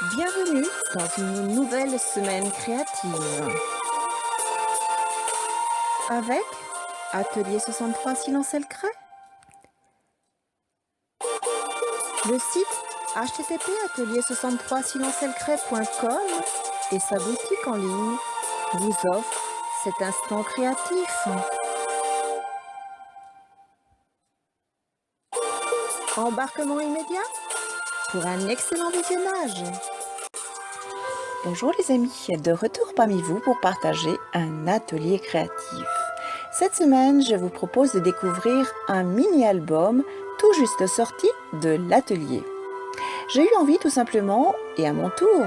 Bienvenue dans une nouvelle semaine créative avec Atelier 63 Silence le crée. Le site http atelier63silencelcret.com et sa boutique en ligne vous offrent cet instant créatif. Embarquement immédiat pour un excellent visionnage. Bonjour les amis, de retour parmi vous pour partager un atelier créatif. Cette semaine, je vous propose de découvrir un mini-album tout juste sorti de l'atelier. J'ai eu envie tout simplement, et à mon tour,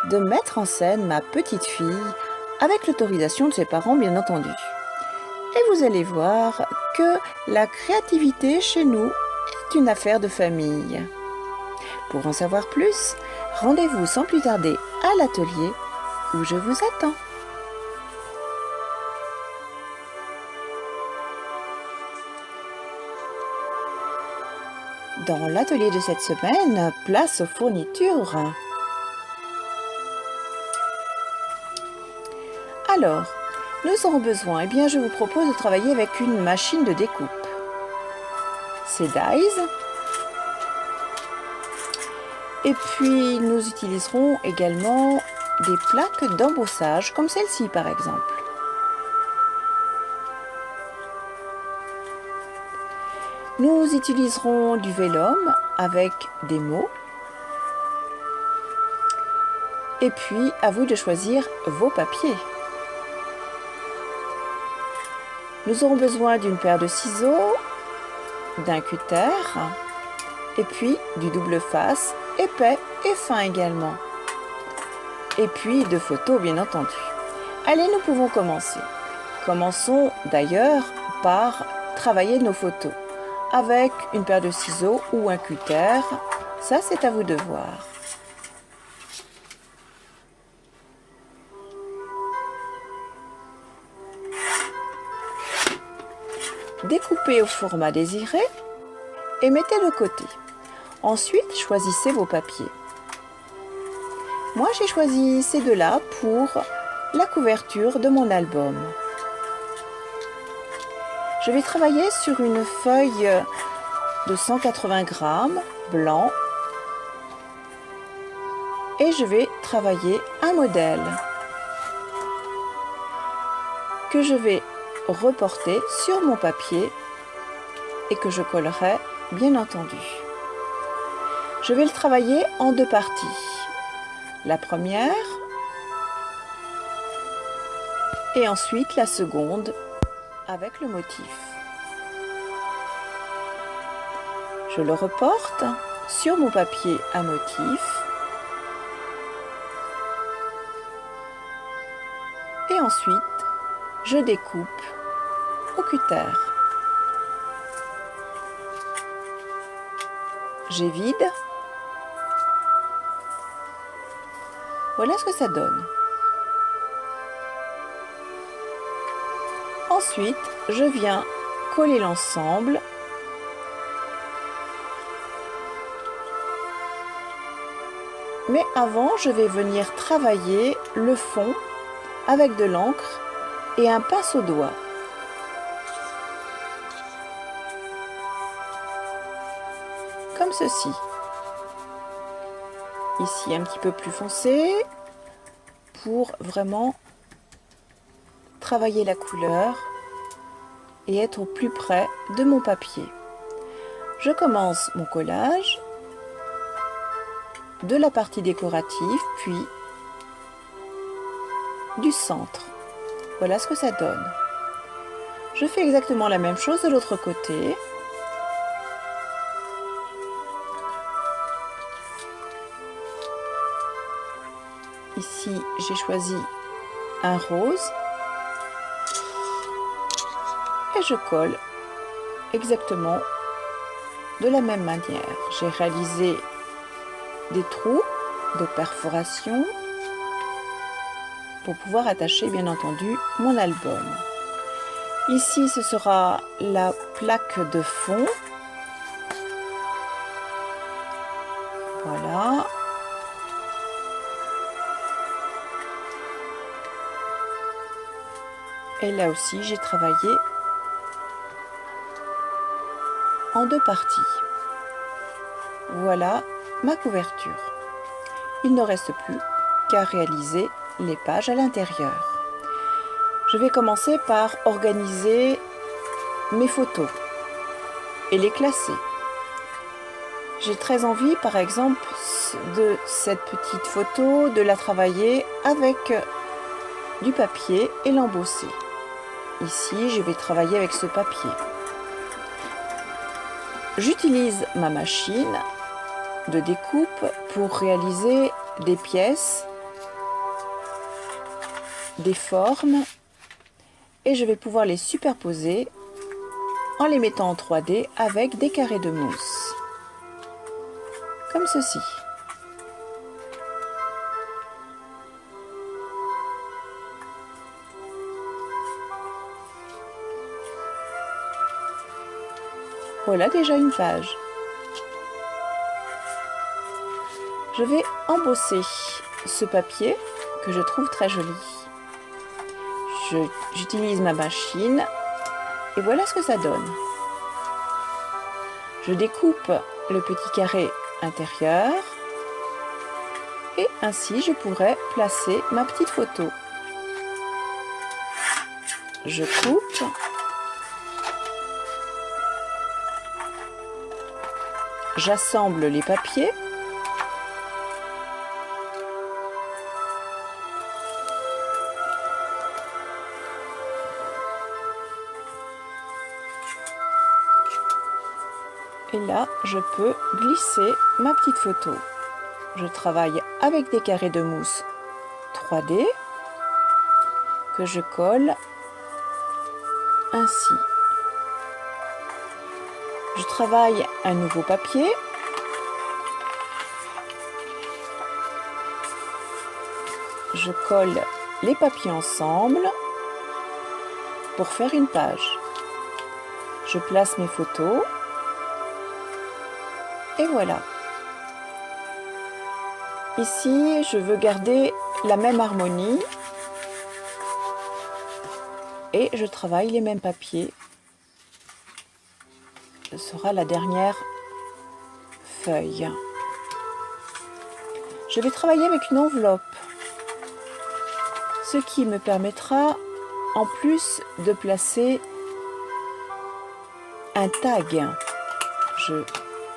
de mettre en scène ma petite fille, avec l'autorisation de ses parents bien entendu. Et vous allez voir que la créativité chez nous est une affaire de famille. Pour en savoir plus, rendez-vous sans plus tarder à l'atelier où je vous attends. Dans l'atelier de cette semaine, place aux fournitures. Alors, nous aurons besoin, je vous propose de travailler avec une machine de découpe. C'est Dies. Et puis, nous utiliserons également des plaques d'embossage, comme celle-ci par exemple. Nous utiliserons du vélum avec des mots. Et puis, à vous de choisir vos papiers. Nous aurons besoin d'une paire de ciseaux, d'un cutter, et puis du double face, épais et fin également. Et puis de photos bien entendu. Allez, nous pouvons commencer. Commençons d'ailleurs par travailler nos photos avec une paire de ciseaux ou un cutter. Ça, c'est à vous de voir. Découpez au format désiré et mettez de côté. Ensuite, choisissez vos papiers. Moi, j'ai choisi ces deux-là pour la couverture de mon album. Je vais travailler sur une feuille de 180 grammes, blanc, et je vais travailler un modèle que je vais reporter sur mon papier et que je collerai bien entendu. Je vais le travailler en deux parties. La première et ensuite la seconde avec le motif. Je le reporte sur mon papier à motif et ensuite je découpe au cutter. J'évide. Voilà ce que ça donne. Ensuite, je viens coller l'ensemble. Mais avant, je vais venir travailler le fond avec de l'encre et un pinceau-doigt. Comme ceci. Ici un petit peu plus foncé pour vraiment travailler la couleur et être au plus près de mon papier. Je commence mon collage de la partie décorative puis du centre. Voilà ce que ça donne. Je fais exactement la même chose de l'autre côté. Ici, j'ai choisi un rose et je colle exactement de la même manière. J'ai réalisé des trous de perforation pour pouvoir attacher bien entendu mon album. Ici, ce sera la plaque de fond. Voilà. Et là aussi, j'ai travaillé en 2 parties. Voilà ma couverture. Il ne reste plus qu'à réaliser les pages à l'intérieur. Je vais commencer par organiser mes photos et les classer. J'ai très envie, par exemple, de cette petite photo, de la travailler avec du papier et l'embosser. Ici, je vais travailler avec ce papier. J'utilise ma machine de découpe pour réaliser des pièces, des formes, et je vais pouvoir les superposer en les mettant en 3D avec des carrés de mousse, comme ceci. Voilà déjà une page. Je vais embosser ce papier que je trouve très joli. J'utilise ma machine et voilà ce que ça donne. Je découpe le petit carré intérieur et ainsi je pourrais placer ma petite photo. Je coupe. J'assemble les papiers. Et là, je peux glisser ma petite photo. Je travaille avec des carrés de mousse 3D que je colle ainsi. Je travaille un nouveau papier. Je colle les papiers ensemble pour faire une page. Je place mes photos. Et voilà. Ici, je veux garder la même harmonie et je travaille les mêmes papiers. Ce sera la dernière feuille. Je vais travailler avec une enveloppe, ce qui me permettra en plus de placer un tag. Je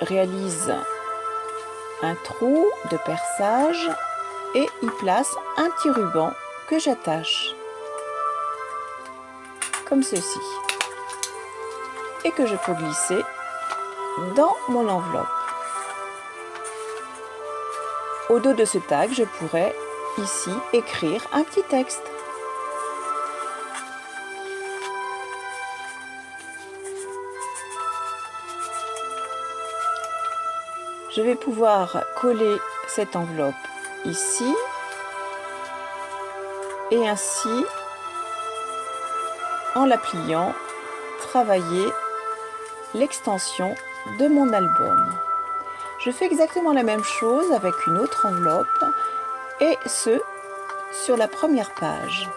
réalise un trou de perçage et y place un petit ruban que j'attache comme ceci et que je peux glisser dans mon enveloppe. Au dos de ce tag, je pourrais ici écrire un petit texte. Je vais pouvoir coller cette enveloppe ici et ainsi, en la pliant, travailler l'extension de mon album. Je fais exactement la même chose avec une autre enveloppe et ce, sur la première page.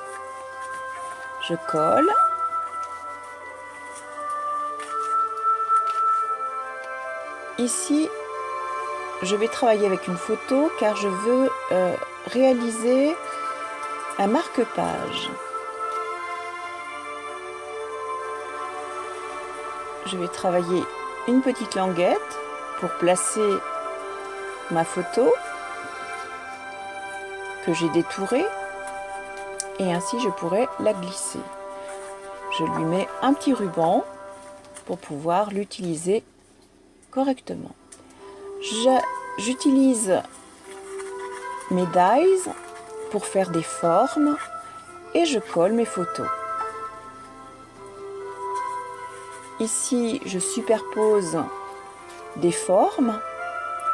Je colle. Ici, je vais travailler avec une photo car je veux réaliser un marque-page. Je vais travailler une petite languette pour placer ma photo que j'ai détourée et ainsi je pourrai la glisser. Je lui mets un petit ruban pour pouvoir l'utiliser correctement. J'utilise mes dies pour faire des formes et je colle mes photos. Ici, je superpose des formes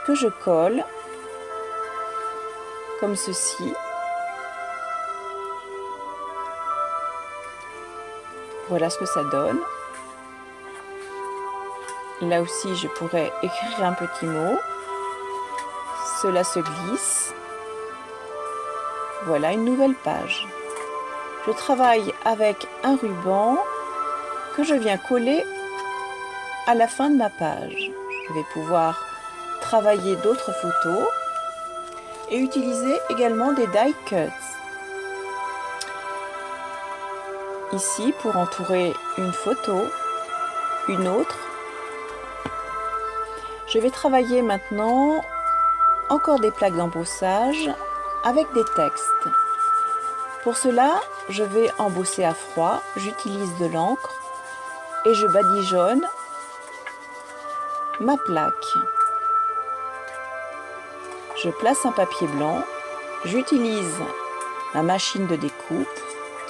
que je colle comme ceci. Voilà ce que ça donne. Là aussi, je pourrais écrire un petit mot. Cela se glisse. Voilà une nouvelle page. je travaille avec un ruban que je viens coller à la fin de ma page. Je vais pouvoir travailler d'autres photos et utiliser également des die cuts. Ici, pour entourer une photo, une autre, je vais travailler maintenant encore des plaques d'embossage avec des textes. Pour cela, je vais embosser à froid, j'utilise de l'encre et je badigeonne ma plaque. Je place un papier blanc, j'utilise ma machine de découpe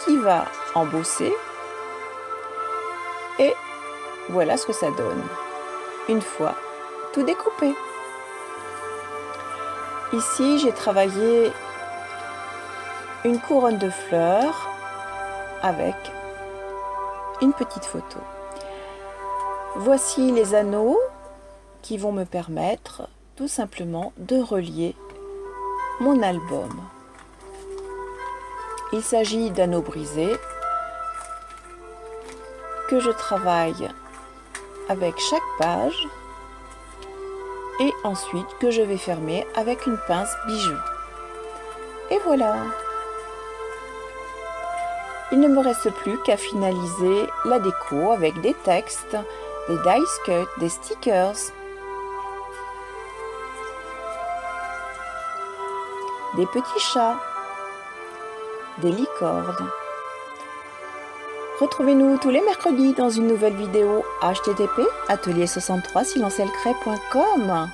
qui va embosser et voilà ce que ça donne une fois tout découpé. Ici, j'ai travaillé une couronne de fleurs avec une petite photo. Voici les anneaux qui vont me permettre tout simplement de relier mon album. Il s'agit d'anneaux brisés que je travaille avec chaque page et ensuite que je vais fermer avec une pince bijou. Et voilà! Il ne me reste plus qu'à finaliser la déco avec des textes, des dice cuts, des stickers. Des petits chats, des licornes. Retrouvez-nous tous les mercredis dans une nouvelle vidéo http://atelier63silencelcret.com.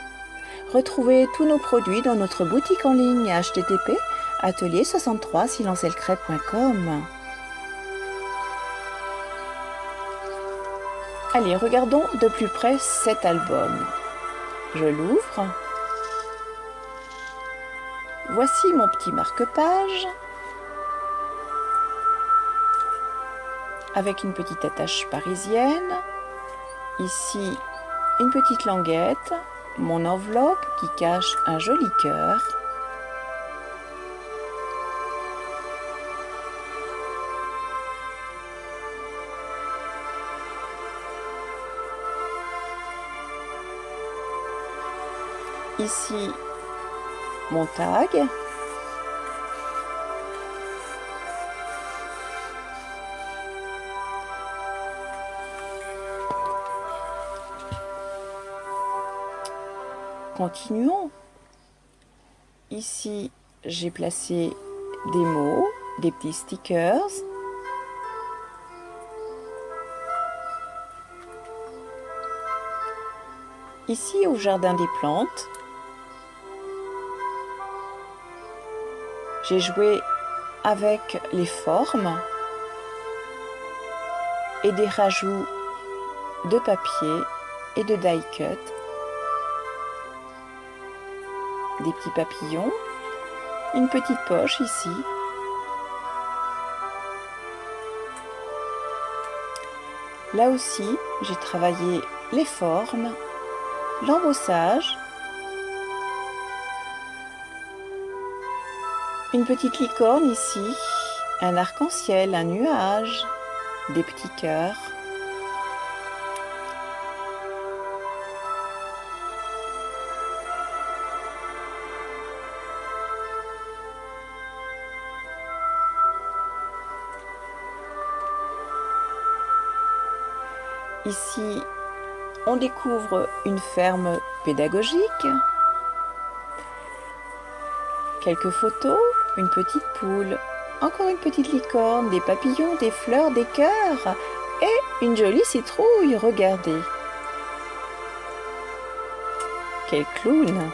Retrouvez tous nos produits dans notre boutique en ligne http://atelier63silencelcret.com. Allez, regardons de plus près cet album. Je l'ouvre. Voici mon petit marque-page avec une petite attache parisienne. Ici, une petite languette, mon enveloppe qui cache un joli cœur. Ici, mon tag. Continuons. Ici, j'ai placé des mots, des petits stickers. Ici, au jardin des plantes, j'ai joué avec les formes et des rajouts de papier et de die cut. Des petits papillons, une petite poche ici. Là aussi, j'ai travaillé les formes, l'embossage, une petite licorne ici, un arc-en-ciel, un nuage, des petits cœurs. Ici, on découvre une ferme pédagogique, quelques photos, une petite poule, encore une petite licorne, des papillons, des fleurs, des cœurs et une jolie citrouille, regardez. Quel clown!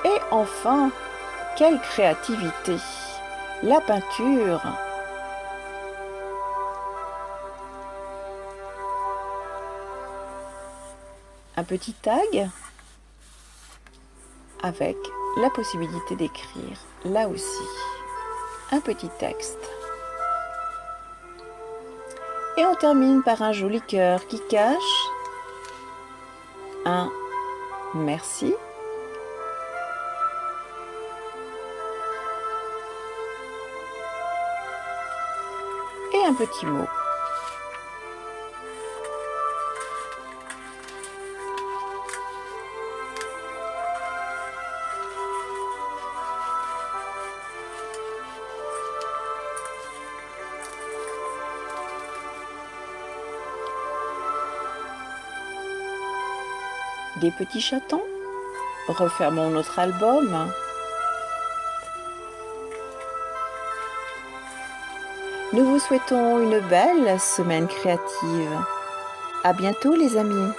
Et enfin, quelle créativité! La peinture. Un petit tag avec la possibilité d'écrire là aussi un petit texte. Et on termine par un joli cœur qui cache un merci et un petit mot. Des petits chatons. Refermons notre album. Nous vous souhaitons une belle semaine créative. À bientôt les amis.